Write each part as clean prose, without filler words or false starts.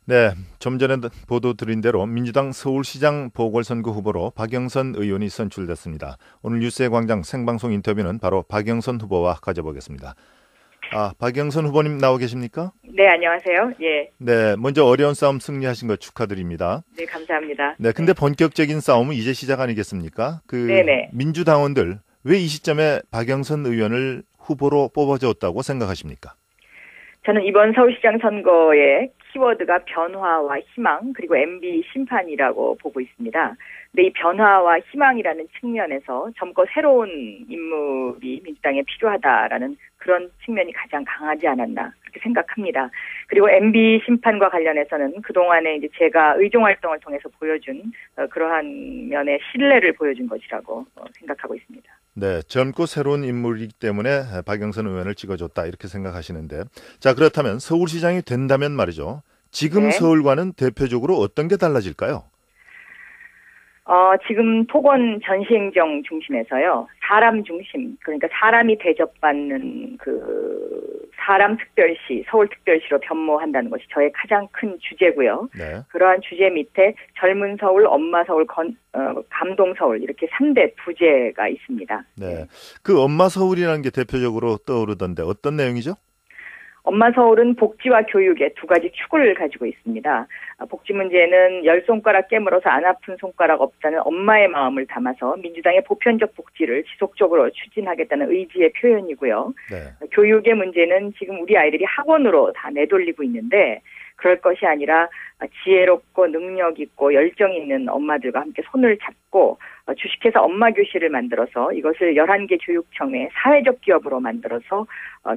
네, 좀 전에 보도 드린 대로 민주당 서울시장 보궐선거 후보로 박영선 의원이 선출됐습니다. 오늘 뉴스의 광장 생방송 인터뷰는 바로 박영선 후보와 가져보겠습니다. 박영선 후보님 나오 계십니까? 네, 안녕하세요. 예. 네, 먼저 어려운 싸움 승리하신 것 축하드립니다. 네, 감사합니다. 네, 근데 본격적인 싸움은 이제 시작 아니겠습니까? 네네. 민주당원들 왜 이 시점에 박영선 의원을 후보로 뽑아줬다고 생각하십니까? 저는 이번 서울시장 선거의 키워드가 변화와 희망, 그리고 MB 심판이라고 보고 있습니다. 근데 이 변화와 희망이라는 측면에서 젊고 새로운 인물이 민주당에 필요하다라는 그런 측면이 가장 강하지 않았나 그렇게 생각합니다. 그리고 MB 심판과 관련해서는 그동안에 이제 제가 의정 활동을 통해서 보여준 그러한 면의 신뢰를 보여준 것이라고 생각하고 있습니다. 네, 젊고 새로운 인물이기 때문에 박영선 의원을 찍어줬다 이렇게 생각하시는데, 자, 그렇다면 서울시장이 된다면 말이죠. 지금 네. 서울과는 대표적으로 어떤 게 달라질까요? 지금 토건 전시행정 중심에서요, 사람 중심, 그러니까 사람이 대접받는 사람특별시, 서울특별시로 변모한다는 것이 저의 가장 큰 주제고요. 네. 그러한 주제 밑에 젊은 서울, 엄마 서울, 감동 서울 이렇게 3대 부제가 있습니다. 네. 그 엄마 서울이라는 게 대표적으로 떠오르던데 어떤 내용이죠? 엄마 서울은 복지와 교육의 두 가지 축을 가지고 있습니다. 복지 문제는 열 손가락 깨물어서 안 아픈 손가락 없다는 엄마의 마음을 담아서 민주당의 보편적 복지를 지속적으로 추진하겠다는 의지의 표현이고요. 네. 교육의 문제는 지금 우리 아이들이 학원으로 다 내돌리고 있는데 그럴 것이 아니라 지혜롭고 능력 있고 열정 있는 엄마들과 함께 손을 잡고 주식회사 엄마 교실을 만들어서 이것을 11개 교육청의 사회적 기업으로 만들어서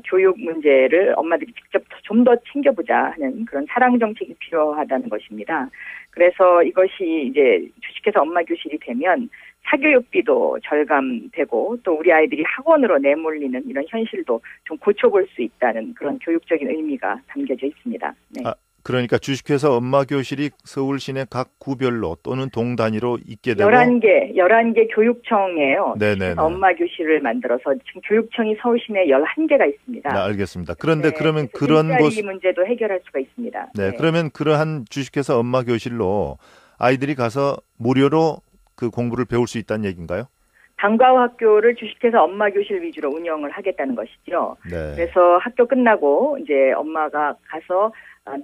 교육 문제를 엄마들이 직접 좀 더 챙겨보자 하는 그런 사랑 정책이 필요하다는 것입니다. 그래서 이것이 이제 주식회사 엄마 교실이 되면 사교육비도 절감되고 또 우리 아이들이 학원으로 내몰리는 이런 현실도 좀 고쳐볼 수 있다는 그런 교육적인 의미가 담겨져 있습니다. 네. 그러니까 주식회사 엄마 교실이 서울 시내 각 구별로 또는 동 단위로 있게 되고 11개 교육청이에요. 네네네. 엄마 교실을 만들어서 지금 교육청이 서울 시내에 11개가 있습니다. 네, 알겠습니다. 그런데 네, 그러면 그런 일자리 문제도 해결할 수가 있습니다. 네, 그러면 그러한 주식회사 엄마 교실로 아이들이 가서 무료로 그 공부를 배울 수 있다는 얘기인가요? 방과후 학교를 주식회사 엄마 교실 위주로 운영을 하겠다는 것이죠. 네. 그래서 학교 끝나고 이제 엄마가 가서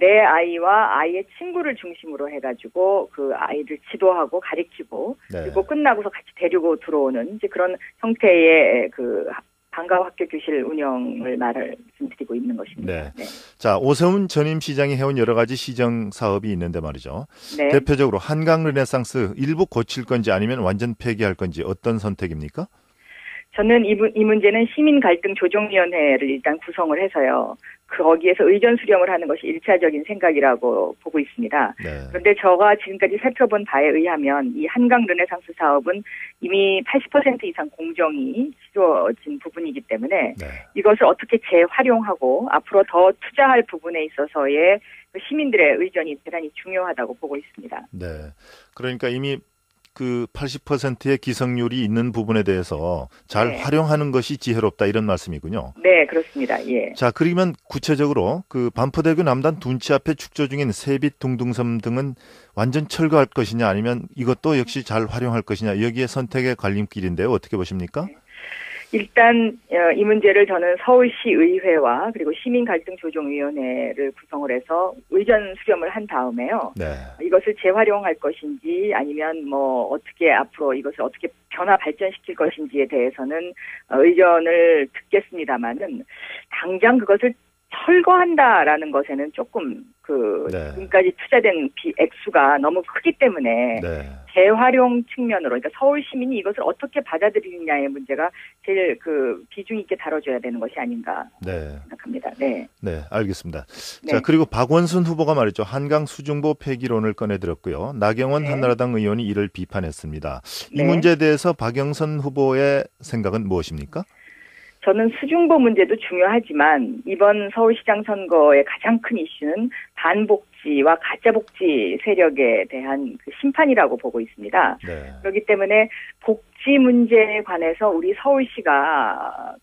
내 아이와 아이의 친구를 중심으로 해가지고 그 아이를 지도하고 가리키고 네. 그리고 끝나고서 같이 데리고 들어오는 이제 그런 형태의 그 방과후 학교 교실 운영을 말씀드리고 있는 것입니다. 네. 네. 자, 오세훈 전임 시장이 해온 여러 가지 시정 사업이 있는데 말이죠. 네. 대표적으로 한강 르네상스 일부 고칠 건지 아니면 완전 폐기할 건지 어떤 선택입니까? 저는 이 문제는 시민 갈등 조정위원회를 일단 구성을 해서요. 거기에서 의견 수렴을 하는 것이 1차적인 생각이라고 보고 있습니다. 네. 그런데 제가 지금까지 살펴본 바에 의하면 이 한강 르네상스 사업은 이미 80% 이상 공정이 이루어진 부분이기 때문에 네. 이것을 어떻게 재활용하고 앞으로 더 투자할 부분에 있어서의 시민들의 의견이 대단히 중요하다고 보고 있습니다. 네. 그러니까 이미 그 80%의 기성률이 있는 부분에 대해서 잘 네. 활용하는 것이 지혜롭다 이런 말씀이군요. 네, 그렇습니다. 예. 자, 그러면 구체적으로 그 반포대교 남단 둔치 앞에 축조 중인 세빛 둥둥섬 등은 완전 철거할 것이냐 아니면 이것도 역시 잘 활용할 것이냐 여기에 선택의 갈림길인데요. 어떻게 보십니까? 일단 이 문제를 저는 서울시 의회와 그리고 시민갈등조정위원회를 구성을 해서 의견 수렴을 한 다음에요. 네. 이것을 재활용할 것인지 아니면 뭐 어떻게 앞으로 이것을 어떻게 변화 발전시킬 것인지에 대해서는 의견을 듣겠습니다마는 당장 그것을 철거한다라는 것에는 조금 네. 지금까지 투자된 액수가 너무 크기 때문에 네. 재활용 측면으로, 그러니까 서울 시민이 이것을 어떻게 받아들이느냐의 문제가 제일 비중 있게 다뤄줘야 되는 것이 아닌가 네. 생각합니다. 네. 네, 알겠습니다. 네. 자, 그리고 박원순 후보가 말이죠. 한강 수중보 폐기론을 꺼내들었고요. 나경원 네. 한나라당 의원이 이를 비판했습니다. 이 네. 문제에 대해서 박영선 후보의 생각은 무엇입니까? 저는 수중보 문제도 중요하지만 이번 서울시장 선거의 가장 큰 이슈는 반복지와 가짜복지 세력에 대한 심판이라고 보고 있습니다. 네. 그렇기 때문에 복지 문제에 관해서 우리 서울시가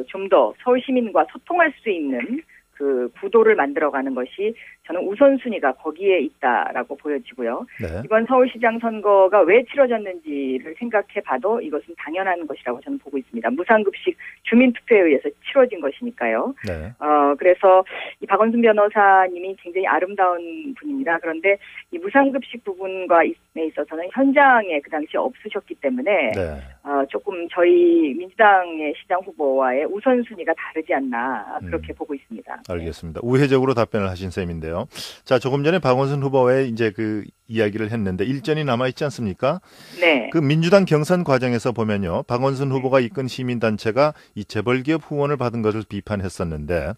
좀 더 서울 시민과 소통할 수 있는 그 구도를 만들어가는 것이 저는 우선순위가 거기에 있다라고 보여지고요. 네. 이번 서울시장 선거가 왜 치러졌는지를 생각해봐도 이것은 당연한 것이라고 저는 보고 있습니다. 무상급식 주민투표에 의해서 치러진 것이니까요. 네. 그래서 이 박원순 변호사님이 굉장히 아름다운 분입니다. 그런데 이 무상급식 부분과에 있어서는 현장에 그 당시 없으셨기 때문에 네. 조금 저희 민주당의 시장 후보와의 우선순위가 다르지 않나 그렇게 보고 있습니다. 알겠습니다. 우회적으로 답변을 하신 셈인데요. 자, 조금 전에 박원순 후보와의 이제 그 이야기를 했는데 일전이 남아 있지 않습니까? 네. 그 민주당 경선 과정에서 보면요, 박원순 후보가 이끈 시민단체가 이 재벌기업 후원을 받은 것을 비판했었는데,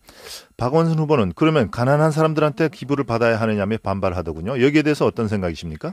박원순 후보는 그러면 가난한 사람들한테 기부를 받아야 하느냐며 반발하더군요. 여기에 대해서 어떤 생각이십니까?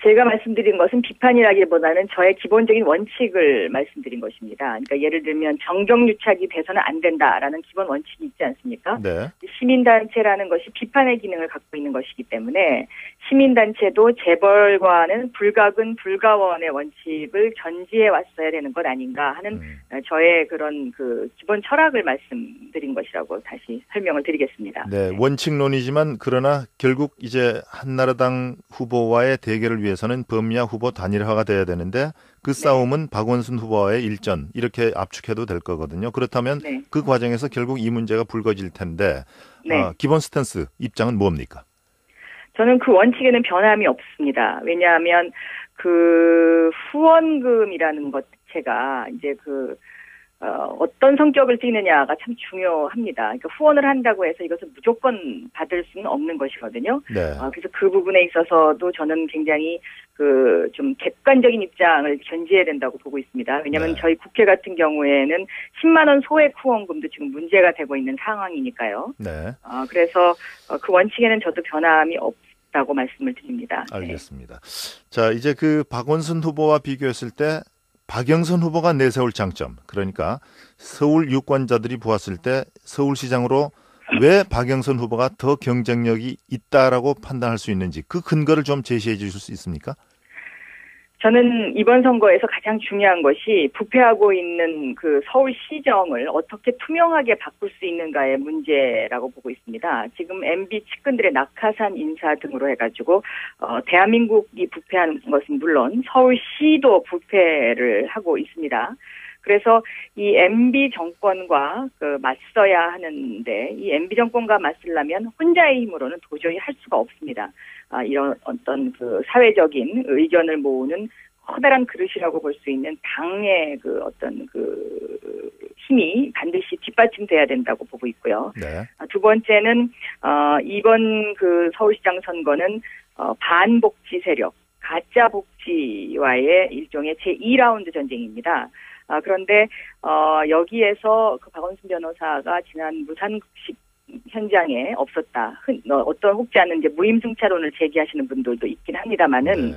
제가 말씀드린 것은 비판이라기보다는 저의 기본적인 원칙을 말씀드린 것입니다. 그러니까 예를 들면 정경유착이 돼서는 안 된다라는 기본 원칙이 있지 않습니까? 네. 시민단체라는 것이 비판의 기능을 갖고 있는 것이기 때문에 시민단체도 재벌과는 불가근 불가원의 원칙을 전지해 왔어야 되는 것 아닌가 하는 저의 그런 그 기본 철학을 말씀드린 것이라고 다시 설명을 드리겠습니다. 네, 원칙론이지만 그러나 결국 이제 한나라당 후보와의 대결을 위해서는 범야 후보 단일화가 돼야 되는데 그 싸움은 박원순 후보와의 일전 이렇게 압축해도 될 거거든요. 그렇다면 네. 그 과정에서 결국 이 문제가 불거질 텐데 네. 기본 스탠스 입장은 뭡니까? 저는 그 원칙에는 변함이 없습니다. 왜냐하면 그 후원금이라는 것 자체가 이제 어떤 성격을 띠느냐가 참 중요합니다. 그러니까 후원을 한다고 해서 이것을 무조건 받을 수는 없는 것이거든요. 네. 그래서 그 부분에 있어서도 저는 굉장히 좀 객관적인 입장을 견지해야 된다고 보고 있습니다. 왜냐하면 네. 저희 국회 같은 경우에는 10만 원 소액 후원금도 지금 문제가 되고 있는 상황이니까요. 네. 그래서 그 원칙에는 저도 변함이 없다고 말씀을 드립니다. 알겠습니다. 자, 이제 그 박원순 후보와 비교했을 때 박영선 후보가 내세울 장점, 그러니까 서울 유권자들이 보았을 때 서울시장으로 왜 박영선 후보가 더 경쟁력이 있다라고 판단할 수 있는지 그 근거를 좀 제시해 주실 수 있습니까? 저는 이번 선거에서 가장 중요한 것이 부패하고 있는 그 서울시정을 어떻게 투명하게 바꿀 수 있는가의 문제라고 보고 있습니다. 지금 MB 측근들의 낙하산 인사 등으로 해가지고 대한민국이 부패한 것은 물론 서울시도 부패를 하고 있습니다. 그래서 이 MB 정권과 맞서야 하는데 이 MB 정권과 맞서려면 혼자의 힘으로는 도저히 할 수가 없습니다. 이런 어떤 사회적인 의견을 모으는 커다란 그릇이라고 볼 수 있는 당의 힘이 반드시 뒷받침돼야 된다고 보고 있고요. 네. 두 번째는 이번 서울시장 선거는 반복지 세력, 가짜 복지와의 일종의 제2라운드 전쟁입니다. 그런데 여기에서 박원순 변호사가 지난 무상급식 현장에 없었다. 어떤 혹지 않은 이제 무임승차론을 제기하시는 분들도 있긴 합니다만은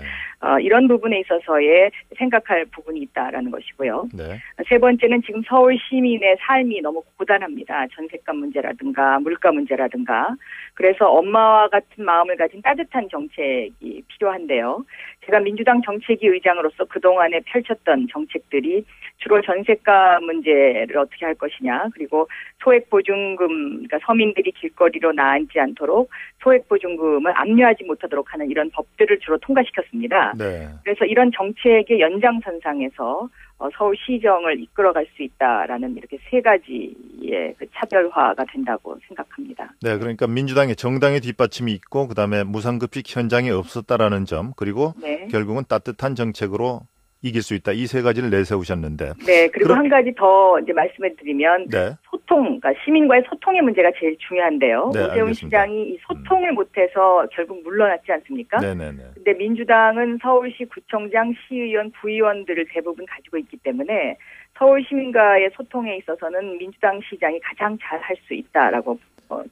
이런 부분에 있어서의 생각할 부분이 있다라는 것이고요. 네. 세 번째는 지금 서울 시민의 삶이 너무 고단합니다. 전셋값 문제라든가 물가 문제라든가. 그래서 엄마와 같은 마음을 가진 따뜻한 정책이 필요한데요. 제가 민주당 정책위 의장으로서 그동안에 펼쳤던 정책들이 주로 전셋값 문제를 어떻게 할 것이냐, 그리고 소액보증금, 그러니까 서민들이 길거리로 나앉지 않도록 소액보증금을 압류하지 못하도록 하는 이런 법들을 주로 통과시켰습니다. 네. 그래서 이런 정책의 연장선상에서 서울시정을 이끌어갈 수 있다라는 이렇게 세 가지의 차별화가 된다고 생각합니다. 네, 그러니까 민주당의 정당의 뒷받침이 있고 그다음에 무상급식 현장에 없었다라는 점, 그리고 네. 결국은 따뜻한 정책으로 이길 수 있다. 이 세 가지를 내세우셨는데. 네, 그리고 한 가지 더 이제 말씀을 드리면 네. 소통, 그러니까 시민과의 소통의 문제가 제일 중요한데요. 네, 오세훈 알겠습니다. 시장이 이 소통을 못해서 결국 물러났지 않습니까? 네네네. 근데 민주당은 서울시 구청장, 시의원, 구의원들을 대부분 가지고 있기 때문에 서울 시민과의 소통에 있어서는 민주당 시장이 가장 잘 할 수 있다라고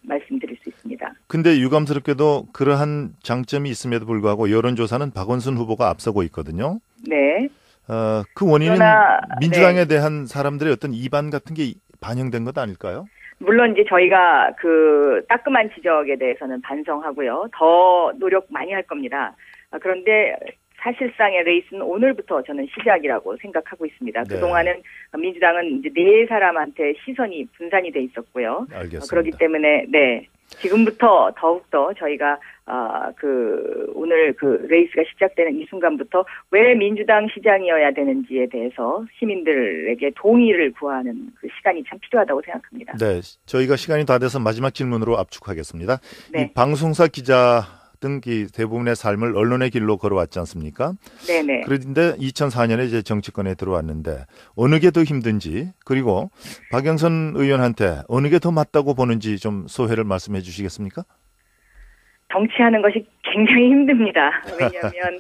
말씀드릴 수 있습니다. 근데 유감스럽게도 그러한 장점이 있음에도 불구하고 여론조사는 박원순 후보가 앞서고 있거든요. 네. 그 원인은 그러나, 민주당에 네. 대한 사람들의 어떤 이반 같은 게 반영된 것 아닐까요? 물론 이제 저희가 따끔한 지적에 대해서는 반성하고요. 더 노력 많이 할 겁니다. 그런데 사실상의 레이스는 오늘부터 저는 시작이라고 생각하고 있습니다. 네. 그동안은 민주당은 이제 네 사람한테 시선이 분산이 돼 있었고요. 알겠습니다. 그렇기 때문에 네. 지금부터 더욱더 저희가 오늘 그 레이스가 시작되는 이 순간부터 왜 민주당 시장이어야 되는지에 대해서 시민들에게 동의를 구하는 그 시간이 참 필요하다고 생각합니다. 네, 저희가 시간이 다 돼서 마지막 질문으로 압축하겠습니다. 네. 이 방송사 기자 등 대부분의 삶을 언론의 길로 걸어왔지 않습니까? 네네. 그런데 2004년에 이제 정치권에 들어왔는데 어느 게 더 힘든지 그리고 박영선 의원한테 어느 게 더 맞다고 보는지 좀 소회를 말씀해 주시겠습니까? 정치하는 것이 굉장히 힘듭니다. 왜냐하면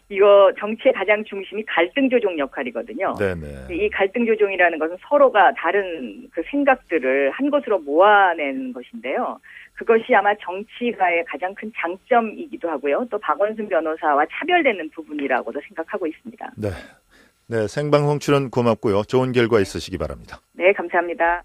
이거 정치의 가장 중심이 갈등 조정 역할이거든요. 네네. 이 갈등 조정이라는 것은 서로가 다른 그 생각들을 한 곳으로 모아내는 것인데요. 그것이 아마 정치가의 가장 큰 장점이기도 하고요. 또 박원순 변호사와 차별되는 부분이라고도 생각하고 있습니다. 네. 네, 생방송 출연 고맙고요. 좋은 결과 있으시기 바랍니다. 네, 감사합니다.